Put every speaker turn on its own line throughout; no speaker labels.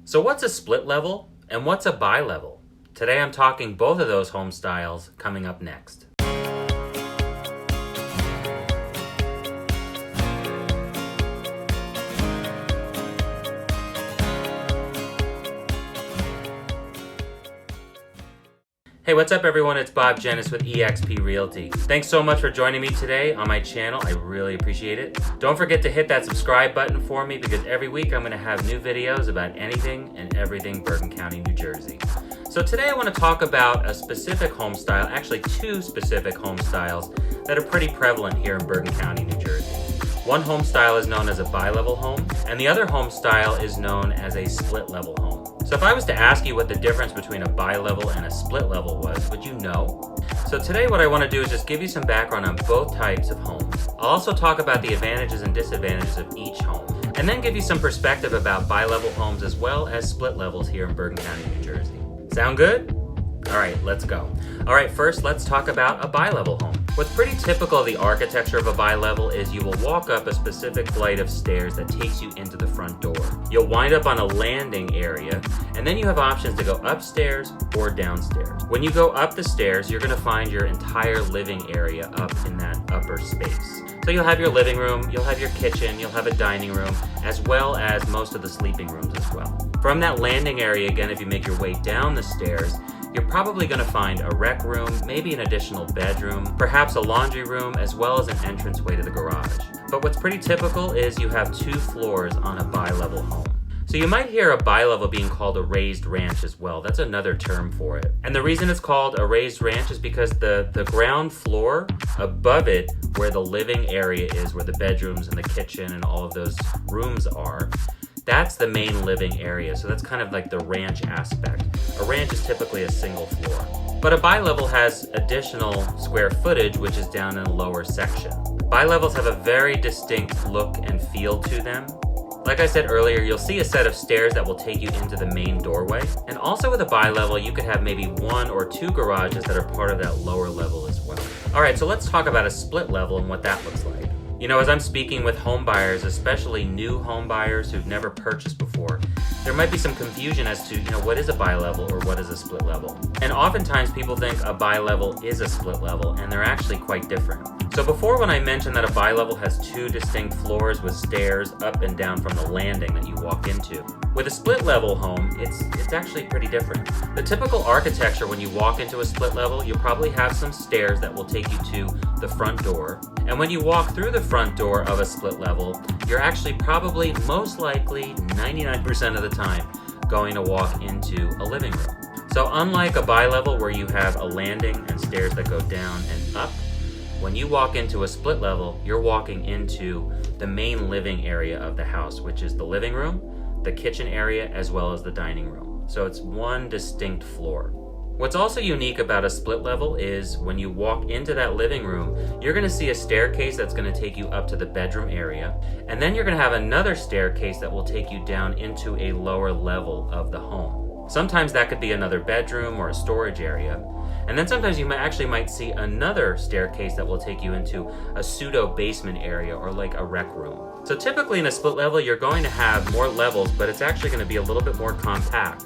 So what's a split level and what's a bi-level? Today I'm talking both of those home styles coming up next. Hey, what's up everyone? It's Bob Dzienis with eXp Realty. Thanks so much for joining me today on my channel. I really appreciate it. Don't forget to hit that subscribe button for me because every week I'm going to have new videos about anything and everything Bergen County, New Jersey. So today I want to talk about a specific home style, actually two specific home styles that are pretty prevalent here in Bergen County, New Jersey. One home style is known as a bi-level home, and the other home style is known as a split-level home. So if I was to ask you what the difference between a bi-level and a split-level was, would you know? So today what I want to do is just give you some background on both types of homes. I'll also talk about the advantages and disadvantages of each home, and then give you some perspective about bi-level homes as well as split levels here in Bergen County, New Jersey. Sound good? All right, let's go. All right, first let's talk about a bi-level home. What's pretty typical of the architecture of a bi-level is you will walk up a specific flight of stairs that takes you into the front door. You'll wind up on a landing area, and then you have options to go upstairs or downstairs. When you go up the stairs, you're gonna find your entire living area up in that upper space. So you'll have your living room, you'll have your kitchen, you'll have a dining room, as well as most of the sleeping rooms as well. From that landing area, again, if you make your way down the stairs, you're probably going to find a rec room, maybe an additional bedroom, perhaps a laundry room, as well as an entranceway to the garage. But what's pretty typical is you have 2 floors on a bi-level home. So you might hear a bi-level being called a raised ranch as well. That's another term for it. And the reason it's called a raised ranch is because the ground floor above it, where the living area is, where the bedrooms and the kitchen and all of those rooms are, that's the main living area, so that's kind of like the ranch aspect. A ranch is typically a single floor. But a bi-level has additional square footage, which is down in a lower section. Bi-levels have a very distinct look and feel to them. Like I said earlier, you'll see a set of stairs that will take you into the main doorway. And also with a bi-level, you could have maybe 1 or 2 garages that are part of that lower level as well. All right, so let's talk about a split level and what that looks like. You know, as I'm speaking with home buyers, especially new home buyers who've never purchased before, there might be some confusion as to, what is a bi-level or what is a split level. And oftentimes people think a bi-level is a split level, and they're actually quite different. So before, when I mentioned that a bi-level has 2 distinct floors with stairs up and down from the landing that you walk into, with a split level home, it's actually pretty different. The typical architecture when you walk into a split level, you'll probably have some stairs that will take you to the front door. And when you walk through the front door of a split level, you're actually probably, most likely, 99% of the time, going to walk into a living room. So unlike a bi-level where you have a landing and stairs that go down and up, when you walk into a split level, you're walking into the main living area of the house, which is the living room, the kitchen area, as well as the dining room. So it's one distinct floor. What's also unique about a split level is when you walk into that living room, you're gonna see a staircase that's gonna take you up to the bedroom area, and then you're gonna have another staircase that will take you down into a lower level of the home. Sometimes that could be another bedroom or a storage area. And then sometimes you might see another staircase that will take you into a pseudo basement area or like a rec room. So typically in a split level, you're going to have more levels, but it's actually going to be a little bit more compact.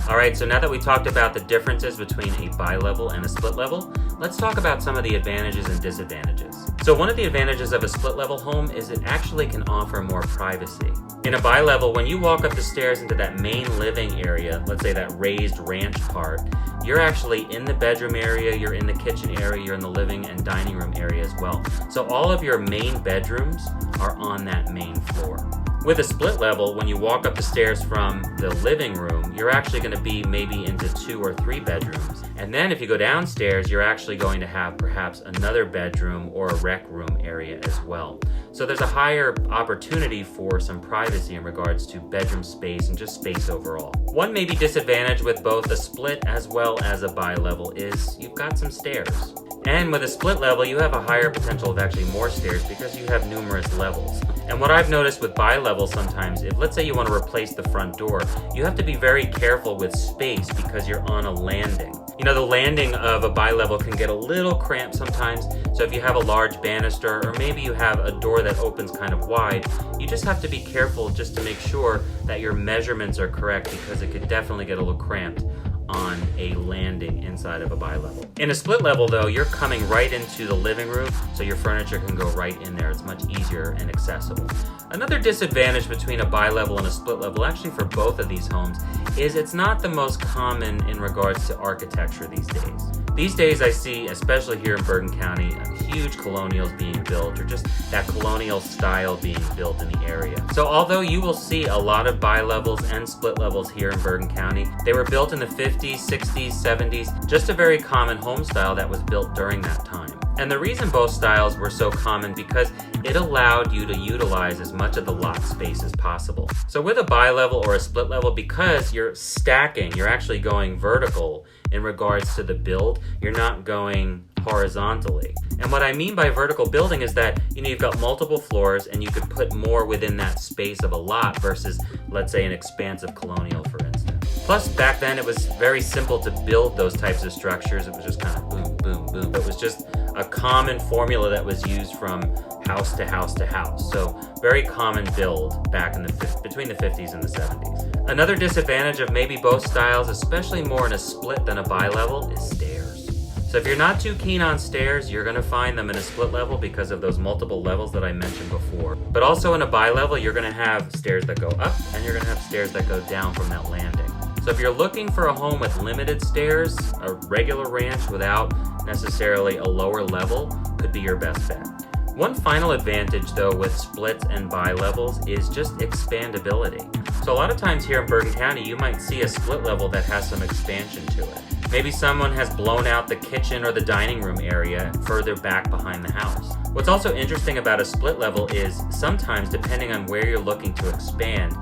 All right, so now that we talked about the differences between a bi-level and a split level, let's talk about some of the advantages and disadvantages. So one of the advantages of a split level home is it actually can offer more privacy. In a bi-level, when you walk up the stairs into that main living area, let's say that raised ranch part, you're actually in the bedroom area, you're in the kitchen area, you're in the living and dining room area as well. So all of your main bedrooms are on that main floor. With a split level, when you walk up the stairs from the living room, you're actually going to be maybe into 2 or 3 bedrooms. And then if you go downstairs, you're actually going to have perhaps another bedroom or a rec room area as well. So there's a higher opportunity for some privacy in regards to bedroom space and just space overall. One maybe disadvantage with both a split as well as a bi-level is you've got some stairs. And with a split level, you have a higher potential of actually more stairs because you have numerous levels. And what I've noticed with bi-level sometimes, if let's say you want to replace the front door, you have to be very careful with space because you're on a landing. You know, the landing of a bi-level can get a little cramped sometimes, so if you have a large banister or maybe you have a door that opens kind of wide, you just have to be careful just to make sure that your measurements are correct because it could definitely get a little cramped on a landing inside of a bi-level. In a split level though, you're coming right into the living room, so your furniture can go right in there. It's much easier and accessible. Another disadvantage between a bi-level and a split level, actually for both of these homes, is it's not the most common in regards to architecture these days. These days I see, especially here in Bergen County, huge colonials being built or just that colonial style being built in the area. So although you will see a lot of bi-levels and split levels here in Bergen County, they were built in the 50s, 60s, 70s, just a very common home style that was built during that time. And the reason both styles were so common because it allowed you to utilize as much of the lot space as possible. So with a bi-level or a split level, because you're stacking, you're actually going vertical in regards to the build, you're not going horizontally. And what I mean by vertical building is that, you know, you've got multiple floors and you could put more within that space of a lot versus, let's say, an expansive colonial, for instance. Plus, back then it was very simple to build those types of structures. It was just kind of boom, boom, boom. It was just a common formula that was used from house to house to house. So very common build back in between the 50s and the 70s. Another disadvantage of maybe both styles, especially more in a split than a bi-level, is stairs. So if you're not too keen on stairs, you're going to find them in a split level because of those multiple levels that I mentioned before. But also in a bi-level, you're going to have stairs that go up and you're going to have stairs that go down from that landing. So if you're looking for a home with limited stairs, a regular ranch without necessarily a lower level could be your best bet. One final advantage though with splits and bi-levels is just expandability. So a lot of times here in Bergen County, you might see a split level that has some expansion to it. Maybe someone has blown out the kitchen or the dining room area further back behind the house. What's also interesting about a split level is sometimes, depending on where you're looking to expand,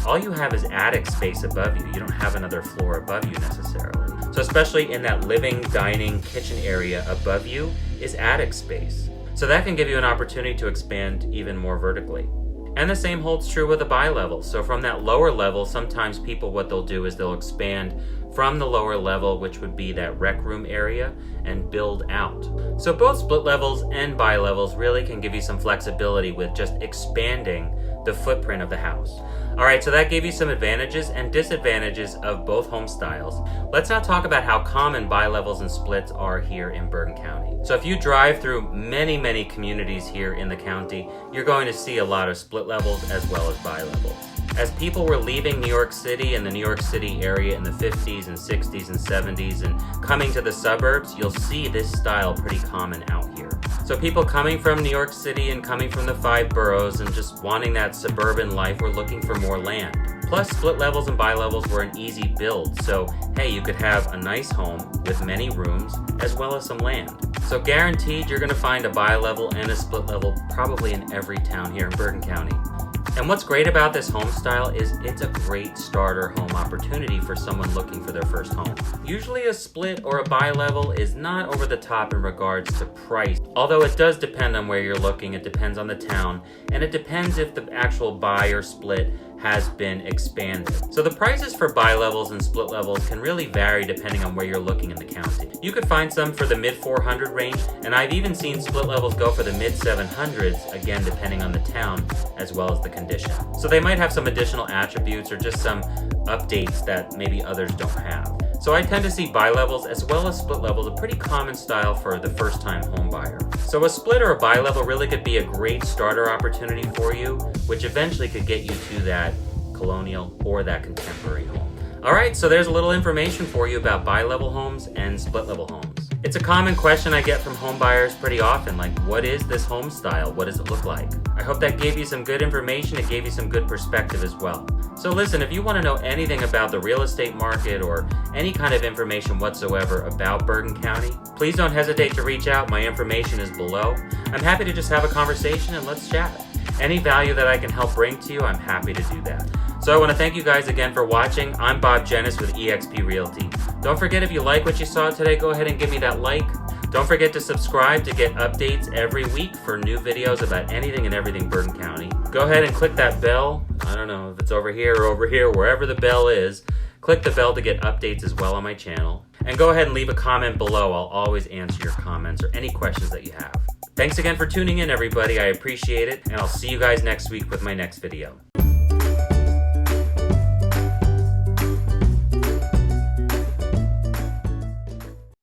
all you have is attic space above you. You don't have another floor above you necessarily. So especially in that living, dining, kitchen area above you is attic space. So that can give you an opportunity to expand even more vertically. And the same holds true with a bi-level. So from that lower level, sometimes people, what they'll do is they'll expand from the lower level, which would be that rec room area, and build out. So both split levels and bi-levels really can give you some flexibility with just expanding the footprint of the house. All right, so that gave you some advantages and disadvantages of both home styles. Let's now talk about how common bi-levels and splits are here in Bergen County. So if you drive through many, many communities here in the county, you're going to see a lot of split levels as well as bi-levels. As people were leaving New York City and the New York City area in the 50s and 60s and 70s and coming to the suburbs, you'll see this style pretty common out here. So people coming from New York City and coming from the 5 boroughs and just wanting that suburban life were looking for more land. Plus, split levels and bi-levels were an easy build. So, hey, you could have a nice home with many rooms as well as some land. So guaranteed you're gonna find a bi-level and a split level probably in every town here in Bergen County. And what's great about this home style is it's a great starter home opportunity for someone looking for their first home. Usually a split or a bi-level is not over the top in regards to price, although it does depend on where you're looking, it depends on the town, and it depends if the actual bi or split has been expanded. So the prices for bi-levels and split levels can really vary depending on where you're looking in the county. You could find some for the mid 400 range, and I've even seen split levels go for the mid 700s, again depending on the town as well as the condition. So they might have some additional attributes or just some updates that maybe others don't have. So I tend to see bi-levels as well as split levels a pretty common style for the first time home buyer. So a split or a bi-level really could be a great starter opportunity for you, which eventually could get you to that colonial or that contemporary home. All right, so there's a little information for you about bi-level homes and split level homes. It's a common question I get from home buyers pretty often, like, what is this home style? What does it look like? I hope that gave you some good information. It gave you some good perspective as well. So listen, if you want to know anything about the real estate market or any kind of information whatsoever about Bergen County, please don't hesitate to reach out. My information is below. I'm happy to just have a conversation and let's chat. Any value that I can help bring to you, I'm happy to do that. So I want to thank you guys again for watching. I'm Bob Dzienis with eXp Realty. Don't forget, if you like what you saw today, go ahead and give me that like. Don't forget to subscribe to get updates every week for new videos about anything and everything Bergen County. go ahead and click that bell. I don't know if it's over here, wherever the bell is. Click the bell to get updates as well on my channel. And go ahead and leave a comment below. I'll always answer your comments or any questions that you have. Thanks again for tuning in, everybody. I appreciate it, and I'll see you guys next week with my next video.